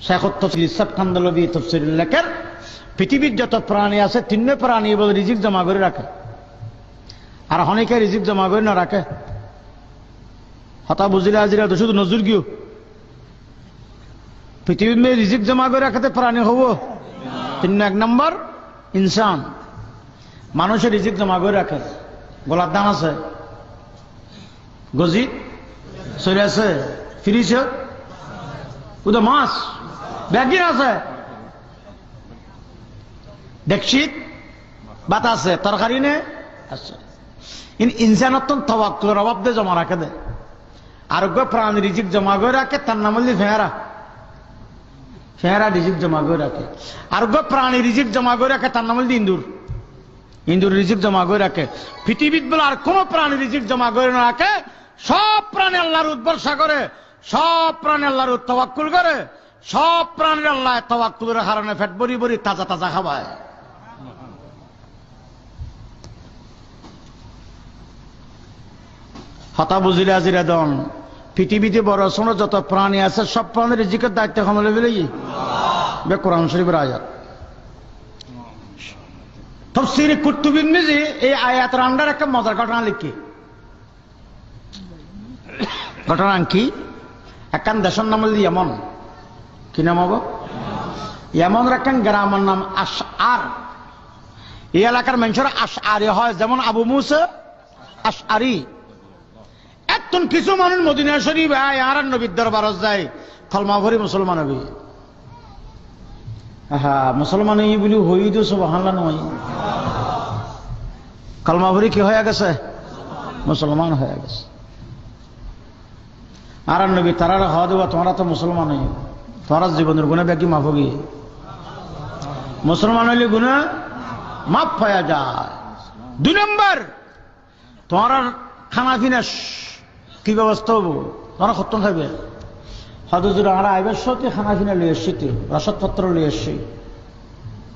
শেখত তফসির ইসাব কান্দলবি তফসির লেখেন পৃথিবীর যত প্রাণী আছে তিন প্রাণী বলে রিজিক জমা করে রাখে, আর অনেকে রিজিক জমা করে না রাখে। হতা বুঝিলে আজিরা তো শুধু নজর গিয়ে পৃথিবীর মেয়ে রিজিক জমা করে রাখাতে প্রাণী হব তিন। এক নম্বর ইনসান, মানুষের রিজিক জমা করে রাখে। গোলার দাম আছে, গজি সরে আছে, ফিরিছে ওদের মাছ ব্যাগিন আছে, ডেকশিট বাত আছে, তরকারি নে আছে। ইনসানত তওয়াক্কুলের অভাব দিয়ে জমা রাখে দেয়। আরোগ্য প্রাণ রিজিক জমা করে রাখে, তার নাম হল ফেহারা। ফেহারা রিজিক জমা করে রাখে। আরোগ্য প্রাণী রিজিক জমা করে রাখে, তার নাম হল ইন্দুর। ইন্দুর রিজিক জমা করে রাখে। পৃথিবীর বলে আর কোন প্রাণী রিজিক জমা করে না রাখে। সব প্রাণী আল্লাহর উদ্বর্ষা করে, সব প্রাণী আল্লাহর তাওয়াক্কুল করে, সব প্রাণীর আল্লাহ তাওয়াক্কুলের কারণে পেট ভরি ভরি তাজা তাজা খাওয়ায়। হতা বুঝিলে আজিরা দন পৃথিবীতে বড় ছোট যত প্রাণী আছে সব প্রাণীর রিজিকের দায়িত্ব কমলে ফেলে বে কোরআন শরীফের আয়াত। তাফসীরে কুতুবুন নিজে এই আয়াতের আন্ডার একটা মজার ঘটনা লিখি। ঘটনা কি? একখান দেশের নাম হল ইয়েমন। কি নাম হবো? ইয়েমনের একখান গ্রামের নাম আশআর। এই এলাকার মানুষের আশআরি হয়, যেমন আবু মুসা আশআরি। এতন কিছু মানুষ মদিনা শরীফ আর নবীর দরবারে যায়, কলমা পড়ি মুসলমান হবে। হ্যাঁ, মুসলমান এই বলি হই তো সুবহানাল্লাহ নয়, কলমা পড়ি কি হয়ে গেছে? মুসলমান হয়ে গেছে। আর নবী তারা হওয়া দেবা, তোমরা তো মুসলমান হই, তোমরা জীবনের গুণা ব্যাকি মাফ হবি। মুসলমান হইলে গুণা মাফ হয়ে যায়। 2 নম্বর, তোমার খানা পিনা কি ব্যবস্থা হবো? তোমরা খতম খাইবে। হজুর আমরা আইবার সাথে খানা পিনা লিয়ে এসছি, রসদপত্র লিয়ে এসছি,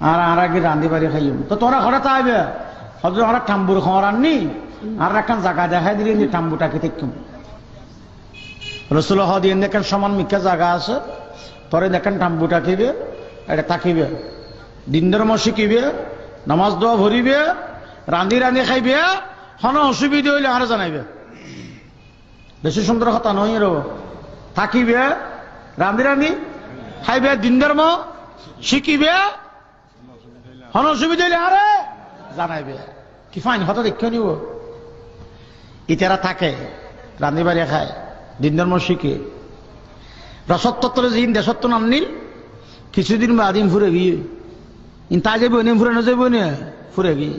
আর আগে রান্ধি বাড়ি খাইম। তো তোমরা ঘরে আইবে। হজুর আমরা টাম্বুর খাওয়ার আননি, আর একখান জায়গা দেখাই দিলি টাম্বুটাকে দেখুন। রসুল হদিন দেখেন সমান মিকা জায়গা আছে, পরে দেখেন টাম্বুটা খাইবে, এটা তাকিবে, দিন ধর্ম শিখিবে, নামাজ দোয়া ভরিবে, রান্ধি রান্ধি খাইবে, কোনো অসুবিধা হইলে আর জানাইবে। বেশি সুন্দর কথা নয় র। থাকিবে, রান্ধি রান্ধি খাইবে, দিন ধর্ম শিখিবে, কোনো অসুবিধা হইলে আরে জানাইবে। কি ফাইন হতা দেখে নিব। ইতারা থাকে, রান্ধি বাড়ি খায়, দিন ধর্ম শিখে, রসত্তর জিন দেশত্ব নাম নিল, কিছুদিন বাদিন ফুরে গিয়ে তা যাবো নে, ফুরে না যাবো নে, ফুরে গিয়ে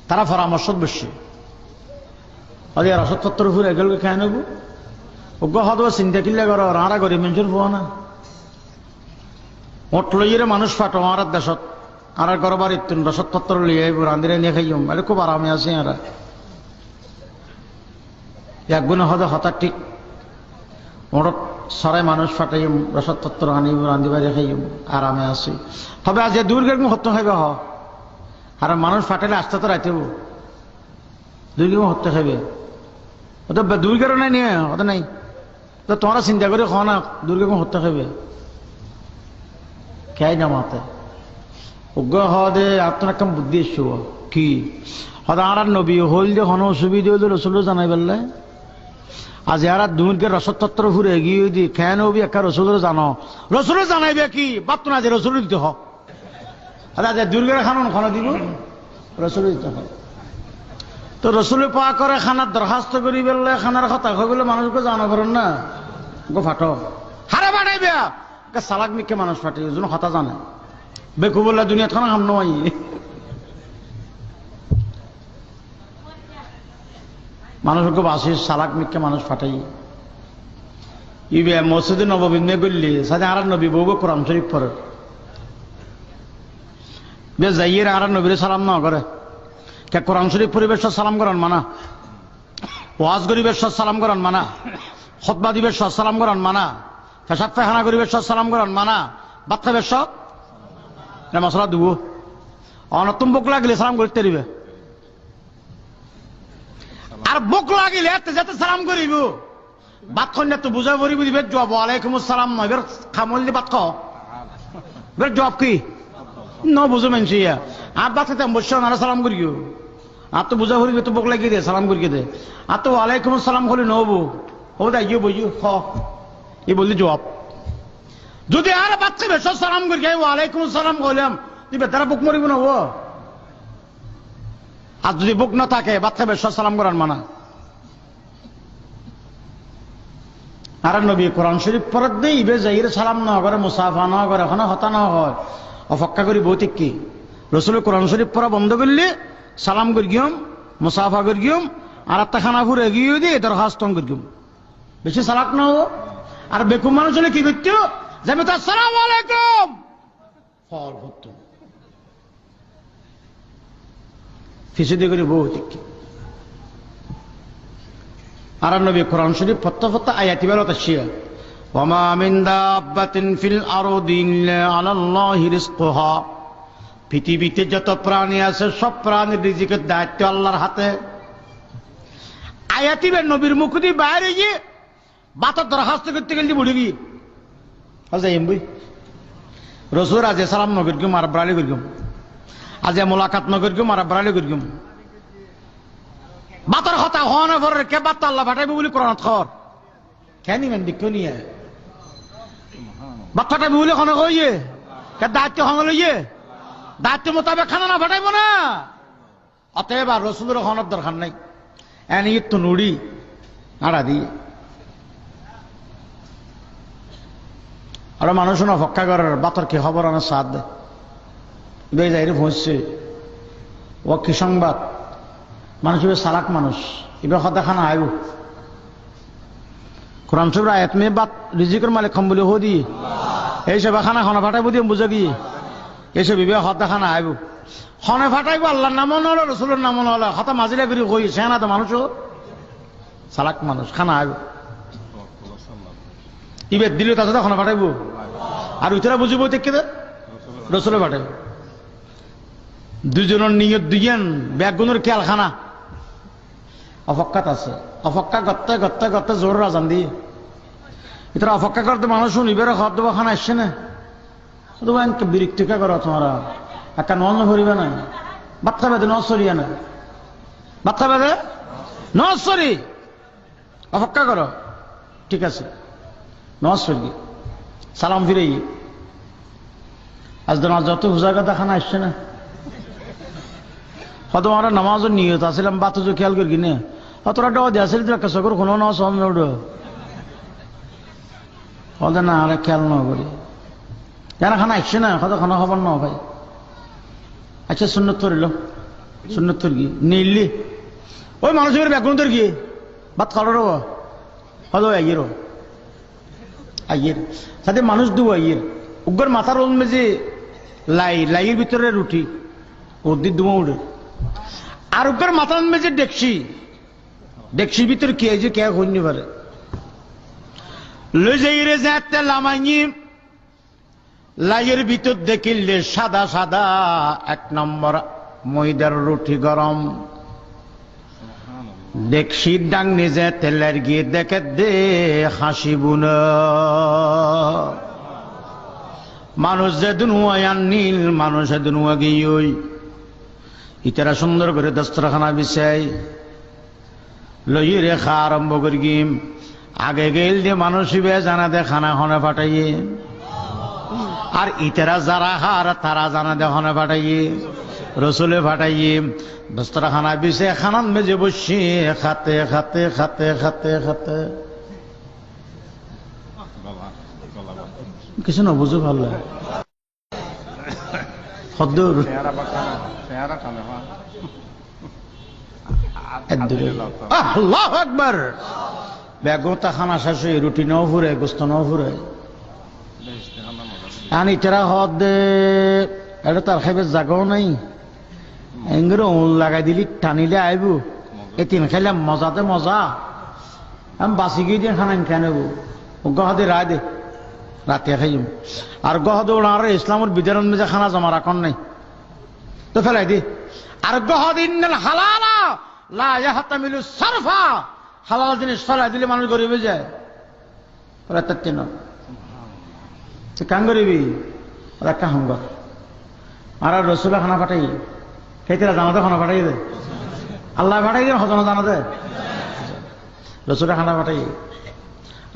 তারা পরামর্শ বসছে। রসত্তর ফুরে গেল খাই নেব, অজ্ঞ হদ চিন্তা কিনলে করো, আরা গরিব মানুষের পোয়া না ওট লইয়ে মানুষ ফাটো আর দেশত, আর গরবার ইতুন রসত্তর লিয়ে রান্ধিরে নিয়ে খাইম, এটা খুব আরামে আছে। এরা একগুণে হদ হঠাৎ ঠিক ওটা সরাই মানুষ ফাটাইম, রসত্তর আনিব, রান্ধি বাড়ি খাইম, আরামে আছি। হবে আজ দূর গেম হত্যা খাইবে হ, আর মানুষ ফাটাইলে আস্তে তো রাইতেব, দূর গেম হত্যা খাইবে। ওটা দূর গেরো নাই নিয়ে ওটা নাই, তো তোমরা চিন্তা করে খাও না, দূর গেম হত্যা খাইবে খেয়াই না মাতে। অজ্ঞ হদে আপনার একটা বুদ্ধি এসছো কি হদা আর নবী হইল যে কোনো অসুবিধা হইলে রসুল জানাই পারলে। আজ এরা দুর্গে রসতত্র ঘুরে গিয়ে দি খেয়ে নবী একটা রসুল জানো, রসুল জানাইবে কি বাপ তো না যে রসুল দিতে হোক। দুর্গের খানো খানা দিব, রসুল দিতে হয়। তো রসুল পাওয়া করে খানার দরখাস্ত করি বেললে, খানার কথা হয়ে গেলে মানুষকে জানা করেন না, গো ফাটো হারে বাড়াইবে সালাক মিকে মানুষ ফাটে, ওই জন্য কথা জানে। বেকু বললে দুনিয়া খানা হাম নয়। মানুষকে বাসি সালাক মিকে মানুষ ফাটাই। ইবে মসজিদে নববী নিয়ে গলি সাথে আর নবী বউ কোরআন শরীফ পড়ে বেশ যাইয়ে আর নবীরে সালাম না করে। কে কোরআন শরীফ পরিবেশ সালাম করেন মানা, ওয়াজ গরিবের সালাম করেন মানা, খুতবা দিবের সালাম করেন মানা, পেশাব পায়খানা গরিবের সালাম করেন মানা, ভাত খাবের সব মশলা দিব অনতুম বুক লাগিলে সালাম করতে দিবে, আর বুক লাগিলে যাতে সালাম করিব বাত কন্যা তো বুঝা ভরি বুঝি বের জবাব ওয়ালাইকুম আসসালাম নয় বের খামল দিয়ে বাত খ বের জবাব কি ন বুঝো মানছি আর বাত খেতে বসে না সালাম করিও আর তো বুঝা ভরি তো বুক লাগিয়ে দে সালাম করিয়ে দে আর তো ওয়ালাইকুম আসসালাম বলে নবো ও দাইও বুঝিও খ এই বললি জবাব যদি আর বাচ্চা বেশ সালাম করি ওয়ালাইকুম আসসালাম বললাম তুই বেতারা বুক মরিব না ও আর যদি বুক না থাকে বাচ্চা বেশ সালাম করার মানা আর নবী কোরআন শরীফ পড়ত দেই ইবে যাইর সালাম না করে মুসাফা না করে ওখানে হতা না হয় অপেক্ষা করি ভৌতিক কি রসুলের কোরআন শরীফ পড়া বন্ধ করলে সালাম করি গিয়ম মুসাফা করি গিয়ম আর একটা খানা ফুরে এগিয়ে দিয়ে দরখাস্ত করি গিয়ম বেশি সালাক না হো আর বেকুম মানুষ হলে কি করতো যাবে তো আসসালামু আলাইকুম ফল করতো ফিসে দিয়ে করি ভৌতিক কি আর নবী কোরআন শরীফ ফত্তা আয়াতি বের তাশিয়া ওয়ামা মিন দাব্বাতিন ফিল আরদি ইল্লা আলাল্লাহি রিজকুহা পৃথিবীতে যত প্রাণী আছে সব প্রাণীর রিজিকের দায়িত্ব আল্লাহর হাতে আয়াতি বের নবীর মুখ দিয়ে বাইরে গিয়ে বাতার দরখাস্ত করতে গেলে বুড়ি গিয়ে আচ্ছা এমবই রসুল আজ সালাম নগর গিয়ে মারা ব্রালি করিম আজ মোলাকাত নগর গিয়ে মারা ব্রালি করিম বাতার কথা হওয়ানো পরে কে বাত আল্লাহ ফাটাইব বলে কোরআন খর কেন ইমান দিক নিয়ে বাত ফাটাইব বলে কোনো কইয়ে কে দায়িত্ব হঙ লইয়ে দায়িত্ব মোতাবেক খানা না ফাটাইব না অতএব আর রসুলের হওয়ানোর দরকার নাই এনে তো নুড়ি আড়া দিয়ে আর মানুষ না ফক্কা করার বাতর কি খবর আমার সাথ দেয় বে যাই পৌঁছছে ও কি সংবাদ মানুষ এবার সালাক মানুষ এবার হত্যা খানা আইব কোরআন শরীফের আয়াত মে বাত রিজিকের মালিক কম বলে হো দিয়ে এই সব খানা খানা ফাটাইব দিয়ে বুঝে গিয়ে এইসব বিবাহ হত্যা খানা আইব খনে ফাটাইব আল্লাহর নাম নলো রসুলের নাম নলো হতা মাজিলা করে কই সে না তো মানুষও সালাক মানুষ খানা আইব ইবের দিলে তার সাথে খনা ফাটাইব আর উতরা বুঝিব দেখে রসুলে ফাটাইব দুজনের নিয়ত দুইজন ব্যাগুনের খেয়াল খানা অপক্কাত আছে অপক্কা করতে করতে করতে জোর রাজান দিয়ে এটা অপক্কা করতে মানুষ নিবের খাদ্য খানা আসছে না শুধু বিরক্তিকা করো তোমরা একটা নন ভরিবে না বাচ্চা বেঁধে নসরিয়া না বাচ্চা বেঁধে নসরি অপেক্ষা করো ঠিক আছে নসরি সালাম ফিরে আজ তোমার যত হুজাগা খানা আসছে না হয়তো আমরা নামাজের নিয়ত আসলাম বাতুজো খেয়াল করি কিনে অতটা টাকা দিয়ে আসলে একটা চকর কোনো না সামনে উঠো হতে না আরে খেয়াল না করি যারা খানা আসছে না কত খানা খবর না ভাই আচ্ছা সুন্নত ধরিল সুন্নত ধর গিয়ে নিলি ওই মানুষের ব্যাগুন ধর গিয়ে ভাত খাওয়ার হলো আইয়ের আইয়ের সাথে মানুষ দু আইয়ের উগ্র মাথার ওল মেজে লাইয়ের ভিতরে রুটি ওদিক দুমা উঠে আর উগ্র মাথার মেজে ডেকসির ভিতরে কে যে কে হইনি পারে লই যাই রে যাতে লামাইনি লাইয়ের ভিতর দেখিলে সাদা সাদা এক নম্বর ময়দার রুটি গরম ডেকসির ডাং নিজে তেলের গিয়ে দেখে দে হাসিবুন মানুষ যেদিন হুয়ান নীল মানুষ যেদিন হুয়া গিয়ে ইতারা সুন্দর করে দস্তরখানা বিছাই লই রেখা আরম্ভ করি গিম আগে গেল যে মানুষ জানা দে খানা খানা ফাটাইয়ে আর ইতারা যারা হার তারা জানা দে খানা ফাটাইয়ে রসুলে ফাটাইয়ে দস্তরখানা বিছে খানান মেজে বসি খাতে খাতে খাতে খাতে খাতে কিছু না বুঝো ভালো লাগে আল্লাহু আকবার বেগতা খানা শেষ হয়ে রুটি নাও ফুরে গোস্ত নাও ফুরে আনি তেরা হদ এটা তার খাইবে জাগাও নাই এঙ্গুলো লাগাই দিলি টানিলে আইব এই তিন খাইলাম মজাতে মজা আমি বাসি গিয়ে দিয়ে খানা খেয়ে নেব গহাদে রায় দে রাতে খাইম আর গহদ ওনার ইসলামের বিধান মেজে খানা জমা রাখন নাই তো ফেলাই দি আর গহদ ইন্নাল হালালা লা ইয়াহতামিলু সারফা হালাল জিনিস ফেলাই দিলে মানুষ গরিব হয়ে যায়। ওরা তার চেন কান গরিবি ওরা একটা হাঙ্গর আর রসুলা খানা পাঠাই খেতেরা জানাতে খানা পাঠাই দে আল্লাহ পাঠাই দিয়ে হজনা জানাতে রসুলা খানা পাঠাই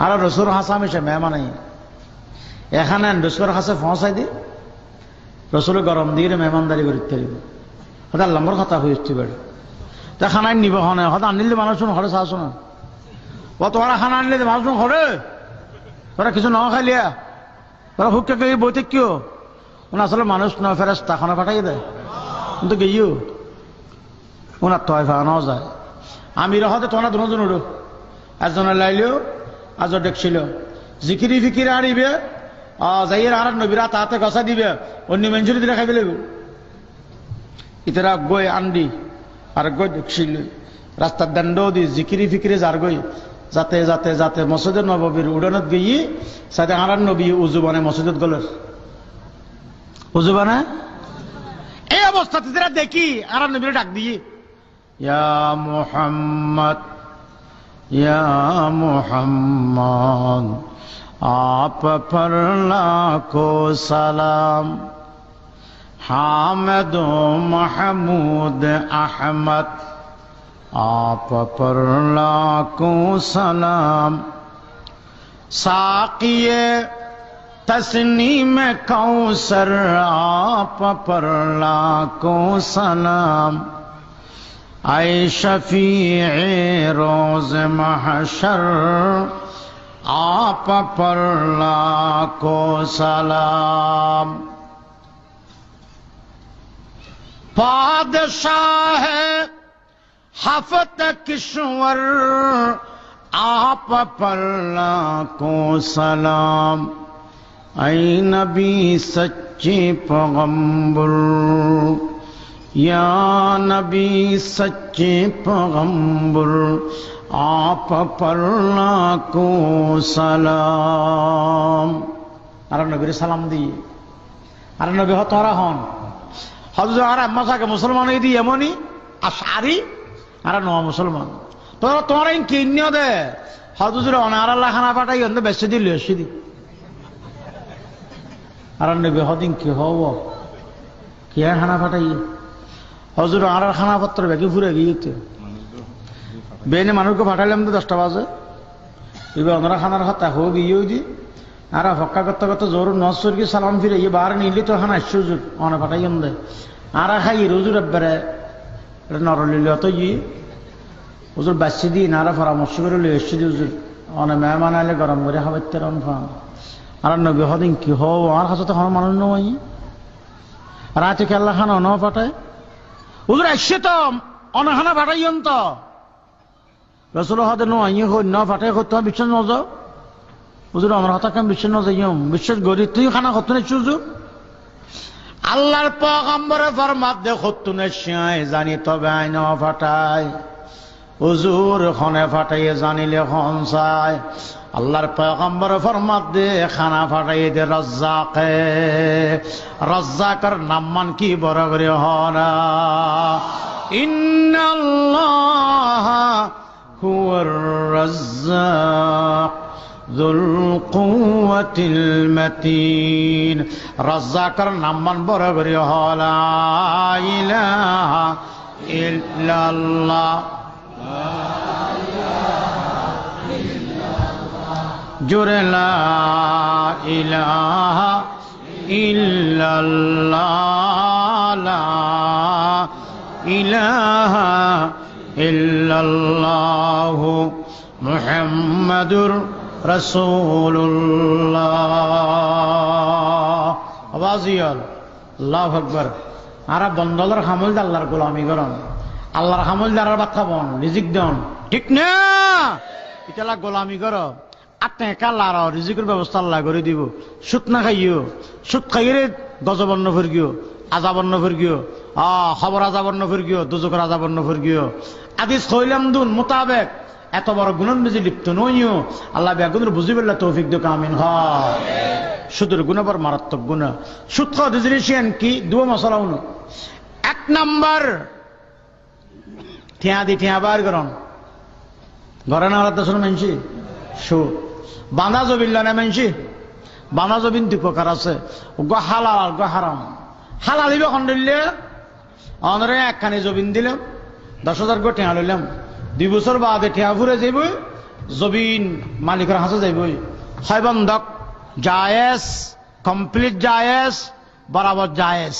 আর রসুর হাসা মিশে মেহমানাই এখানে রসুলের হাসে পৌঁছাই দি রসুল গরম দিয়ে মেহমানদারি করতে দিব হয়তো আল্লাহর কথা হয়েছে বেড়ে তা খানায় নিব হনে হয়তো আনিলে মানুষ ঘরে চাষ না ও তোরা খানা আনলে মানুষ ঘরে তোরা কিছু ন খাইলিয়া তোরা হুককে কে বইতে কিও ওনা আসলে মানুষ ন ফেরেস্তা খানা পাঠাই দেয় কিন্তু গিয়েও ওনার তয় ফাঁকানো যায় আমি হতে তোরা দুজন উঠো একজনে লাইলেও আজ দেখছিল জিকিরি ফিকিরি আনিবে যাইয়ের আর নবীরা তাতে গছা দিবে অন্য মেঞ্চুরি দিলে খাইবে লাগবে ইতারা গই আন্ডি আর গই দেখছিল রাস্তার দণ্ড দি জিকিরি ফিকিরি যার গই যাতে যাতে যাতে মসজিদে নববীর উড়ানত গিয়ে সাথে আর নবী উজু বানে মসজিদত গলের উজু বানে এই অবস্থাতে যারা দেখি আর নবীরে ডাক দিয়ে ইয়া মুহাম্মদ ইয়া মুহাম্মদ आप पर लाखों सलाम हामिद महमूद अहमद आप पर लाखों सलाम साक़िए तस्नीम कौसर आप पर लाखों सलाम ऐ शफीए रोज़ महशर आप पर लाखों सलाम बादशाह हफ़्त किश्वर आप पर लाखों सलाम ऐ नबी सच्चे पैगंबर या नबी सच्चे पैगंबर आप पर लाखों सलाम আর নবীর সালাম দিয়ে আর নবী হতরা হন হযরত আর আম্মা সাকে মুসলমান এই দিয়ে এমনই আশারি আর ন মুসলমান তোরা তোরা কিন্য দে হযরত অনার আল্লাহ খানা পাঠাই অন্য বেশি দিল এসি আর নবী হদিন কি হব কি খানা পাঠাই হযরত আর খানা পত্র বেকি ঘুরে গিয়েছে বেনে মানুষকে পাঠাইলাম তো 10টা বাজে এবার ওনারা খানার হাতে হোক ইয়েও দি আর হক্কা করতে করতে জোর নসর কি সালাম ফিরে ইয়ে বার নিলি তো খানা আসছে হুজুর অনে পাঠাইম দে আর খাই হুজুর একবারে নরলিল তো ই হুজুর বাচ্চি দিই নারা পরামর্শ করে লিয়ে এসছি দি হুজুর অনে মেহমান আলে গরম করে খাবাইতে রন ফান আর নবী হদিন কি হো আর কাছে তো মানুষ নয় রাতে খেলা খানা অন পাঠায় হুজুর আসছে তো অনে খানা পাঠাইম তো রসুল হাতে নয় ন ফাটে করতে বিশ্বাস ন যাও হুজুর আমার হাতে কেন বিশ্বাস ন যাই বিশ্বাস গরি তুই খানা করতে নেছি হুজুর আল্লাহর পয়গম্বরে ফরমাত দে করতে নেছি জানি তবে আই ন ফাটাই হুজুর খনে ফাটাইয়ে জানিলে খন চাই আল্লাহর পয়গম্বরে ফরমাত দে খানা ফাটাইয়ে দে রজ্জাকে রজ্জাকের নাম মান কি বড় করে হনা ইন্নাল্লাহ هو الرزاق ذو القوة المتين رزاقر نمان برغري لا إله إلا الله جر لا إله إلا الله لا إله ইল্লাল্লাহু মুহাম্মাদুর রাসূলুল্লাহ আওয়াজিয়াল আল্লাহু আকবার আর বন্দলার হামল আল্লাহর গোলামি করন আল্লাহর হামল দ্বারার বাক্কা বন রিজিক দেন ঠিক না ইতালা গোলামি করো আপনি কাল্লার রিজিকের ব্যবস্থা আল্লাহ করে দিব সুদ না খাইও সুদ খাইরে গজবন্ন ফিরগিও আযাবন্ন ফিরগিও খবর আযাবন্ন ফিরগিও দুজকের আযাবন্ন ফিরগিও হাদিস কইলাম দুন মোতাবেক এত বড় গুণন বেজি লিপ্ত নইও আল্লাহ বেগুনের বুঝিবেল্লা তৌফিক দিক আমিন হয় সুদের গুণা বড় মারাত্মক গুণা সুদ খাওয়া দিয়েছেন কি দুটো মশলা উনো 1 নাম্বার ঠিয়া দি ঠিয়া বার করন ঘরে না হারাতে শুনে মানছি সুদ বাঁধা জবিন না মানছি বাঁধা জবিন দুই প্রকার আছে গো হালাল গো হারাম হালাল হইবে খন্ডিলে অনরে একখানি জবিন দিলাম 10,000 গো টেহা লইলাম 2 বছর বাদে টেহা ফুরে যাইব জবিন মালিকের হাতে যাইব হয় বন্ধক জায়েজ কমপ্লিট জায়েজ বরাবর জায়েজ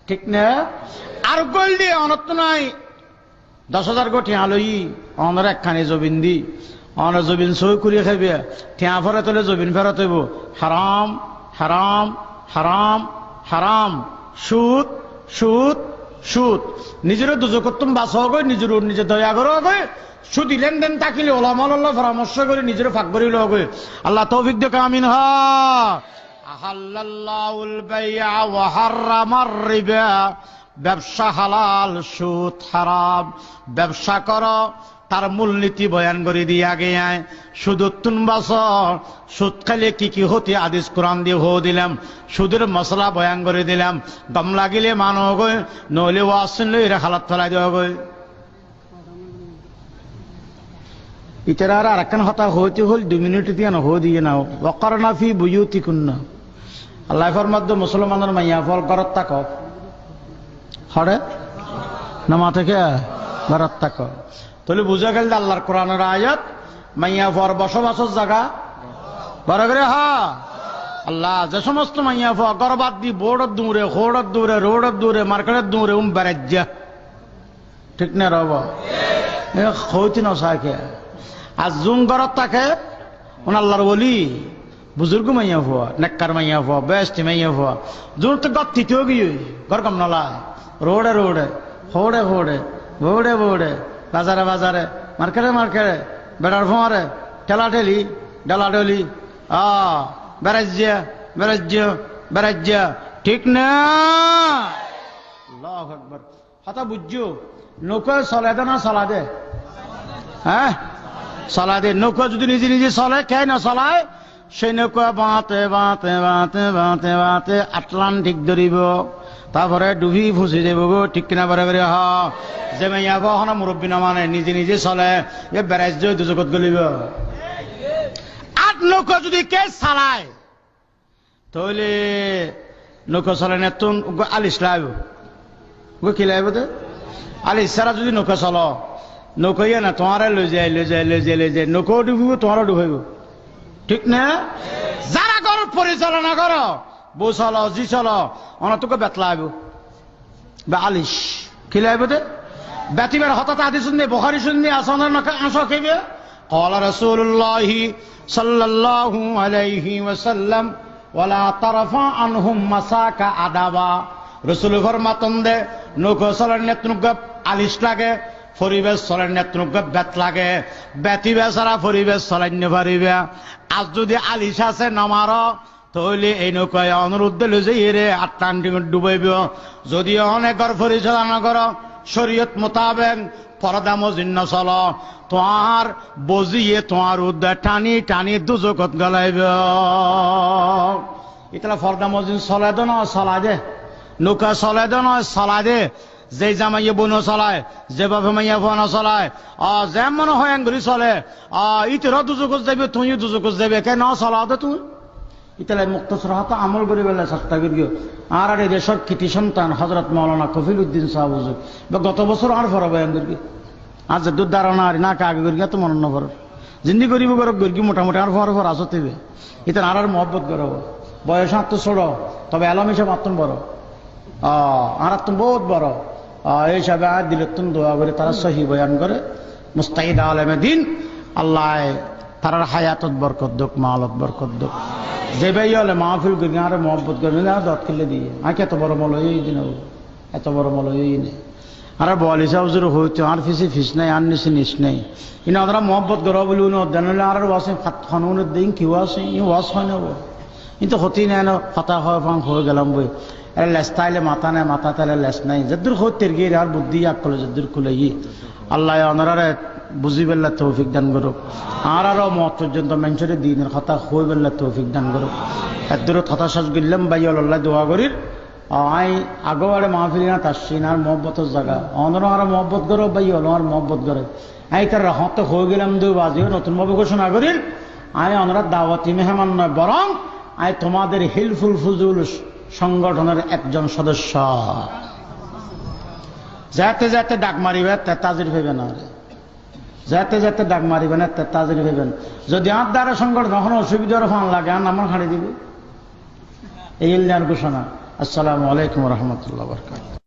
ঠিক না আর গোল দিয়ে অনত নাই 10,000 গো টেহা লই অনরে একখানি জবিন দি অনর জবিন সই করিয়ে খাইবে টেহা ফেরত হলে জবিন ফেরত হইব হারাম হারাম হারাম হারাম সুদ সুদ সুদ নিজের দুজকত্তম বাঁচাও গই নিজের নিজে দয়া করো গই সুদি লেনদেন থাকিলে ওলামাল্লাহ পরামর্শ করে নিজের ফাঁক করি লও গই আল্লাহ তৌফিক দেখ আমিন হ আহাল্লাল্লাহুল বাই'a ওয়া হাররামার রিবা ব্যবসা হালাল সুদ হারাম ব্যবসা করো তার মূলনীতি বয়ান করে দিয়ে আগে আয় সুদুত্তুন বাসর সুদ খাইলে কি কি হতে আদিস কোরআন দিয়ে হো দিলাম সুদের মশলা বয়ান করে দিলাম দম লাগিলে মানো গই নইলে ওয়াজ শুনলে এরা হালাত ফেলাই দেওয়া গই ইতারা আর একখান হতা হইতে হল 2 মিনিট দিয়ে না হো দিয়ে নাও ওয়াকারনা ফি বুয়ুতিকুন্না আল্লাহ ফরমাদ্দ মুসলমানের মাইয়া ফল ঘরত তাক হরে নামা থেকে ঘরত তাক তাহলে বুঝা গেল আল্লাহর কোরআনের আয়াত মাইয়া ফর বসবাসের জায়গা বড় করে হ্যাঁ আল্লাহ যে সমস্ত মাইয়া ফর গরবাদ দি বোর্ডের দূরে খোড়ের দূরে রোডের দূরে মার্কেটের দূরে বেড়াজ্জা ঠিক না রব হইতে না সাকে আর জুম গরত থাকে ওন আল্লাহর বলি বুজুর্গ মাইয়া ফোয়া নেককার মাইয়া ফোয়া বেস্টি মাইয়া ফোয়া জোর তো গতিতেও গিয়ে ঘর কম নলা রোডে রোডে হোড়ে হোড়ে বোড়ে বোড়ে বাজারে বাজারে মার্কেটে মার্কেটে বেড়ার ফোঁয়ারে ঠেলা ঠেলি ডালা ডলি বেড়াজ্যা বেড়াজ্য বেড়াজ্যা ঠিক না আল্লাহু আকবার হতা বুঝছো নৌকা চলে দে না চলা দে হ্যাঁ চলা দে নৌকা যদি নিজে নিজে চলে কে না চলায় সেই নৌকা বাঁতে বাঁতে বাঁতে বাঁতে বাঁতে আটলান্টিক ধরিব তারপরে ডুবি ফুসি যাব গো ঠিক কিনা বারে বারে হ যে মাইয়া বহনা মুরব্বী না মানে নিজে নিজে চলে এ বেড়াইজ দুজগত গলিব আট নৌকা যদি কে চালায় তাহলে নৌকা চলে না তুন আলিস লাইব গো কি লাইব তো আলিস সারা যদি নৌকা চল নৌকাইয়া না তোমারে লই যায় লই যায় লই যায় লই যায় নৌকাও ডুবিব তোমারও ডুবাইব ঠিক না যারা ঘর পরিচালনা করো বউ চলো জি চলো অনা তোকে বেতলাইব বা আলিশ খিলাইব দে বেতিবার হঠাৎ আদি শুননি বখারি শুননি আসনের নখে আঁসো খেবে قال رسول الله صلى الله عليه وسلم ولا ترفع عنهم مساك আদাবা রাসূল ফরমাতন দে নৌকা চলার নেতনুক আলিশ লাগে পরিবেশ চলার নেতনুক বেত লাগে বেতি বেচারা পরিবেশ চলাইন্য পারিবে আজ যদি আলিশ আছে নমার তাহলে এই নৌকায় অনুরোধ দিল যে এরে আটলান্টিক ডুবাইব যদি অনেকর পরিচালনা করো শরীয়ত মোতাবেক পর্দা মজিন্ন চল তোমার বজিয়ে তোমার উদ্ধার টানি টানি দুজকত গলাইব এটা পর্দা মজিন চলে দে নয় চলা দে নৌকা চলে দে নয় চলা দে যে জামাইয়ে বোন চলায় যেভাবে মাইয়া বোন চলায় যেমন হয় আঙ্গুলি চলে ইতর দুজকত যাবে তুমিও দুজকত যাবে কেন চলা দে তুমি ইতালে মুক্তসর হাতে আমল করে বেলা চেষ্টা করি আর আর দেশের কৃতি সন্তান হজরত মৌলানা কফিল উদ্দিন সাহেব হুজুর বা গত বছর আর ফর বয়ান করি আজ দুধ ধারণা আর না কাগে করি তো মনে নভর জিন্দি করিব গরক গরি মোটামুটি আর ফর ফর আসতে ইতান আর মহব্বত করব বয়স হাত তো ছোড় তবে এলাম হিসাব আত্ম বড় আর আত্ম বহুত বড় এই হিসাবে আর দিলে তুমি দোয়া করে তারা সহি বয়ান করে মুস্তাহিদ আলেমে দিন আল্লাহ তারার হায়াতত বরকত দুক মালত বরকত দুক যে ভাই হলে মাহফিল করি আরে মহব্বত করবেন আর দত কিনলে দিয়ে আঁকে এত বড় মল এই দিন এত বড় মল এই নেই আর বল হিসাব জোর হইতো আর ফিসে ফিস নাই আর নিচে নিস নেই ইন ওরা মহব্বত করো বলি উনি অধ্যান হলে আর ওয়াসে খানুনের দিন কি ওয়াসে ই ওয়াস হয় না কিন্তু হতেই নাই না কথা হয় ফাং হয়ে গেলাম বই এর লেস তাইলে মাথা নাই মাথা তাইলে লেস নাই যদ্দুর হতের গিয়ে আর বুদ্ধি আগ করলে যদ্দুর খুলে ই আল্লাহ ওনারা বুঝি বেল্লা তৌফিক দান করুক আর আরো মত পর্যন্ত মানুষের দিনের কথা হয়ে বেল্লা তৌফিক দান করুক এর দূরত হতাশাস গিল্লাম ভাই আল্লাহ দোয়া করির আই আগোয়ারে মাহফিল না তাসিনার মহব্বতের জায়গা অনর আর মহব্বত করো ভাই আর মহব্বত করে আই তার রহত হয়ে গেলাম দু বাজিও নতুনভাবে ঘোষণা করিল আই অনরা দাওয়াতি মেহমান নয় বরং আই তোমাদের হিলফুল ফুজুল সংগঠনের একজন সদস্য যাতে যাতে ডাক মারিবে তাজির ভেবে না যাতে যাতে ডাক মারিবে না তাজির ভেবেন যদি আর দ্বারা সংগঠন কখনো অসুবিধার ফান লাগে আর নাম্বার খাড়ি দিবে এই ইল্লার ঘোষণা। আসসালামু আলাইকুম রহমতুল্লাহ বরকাত।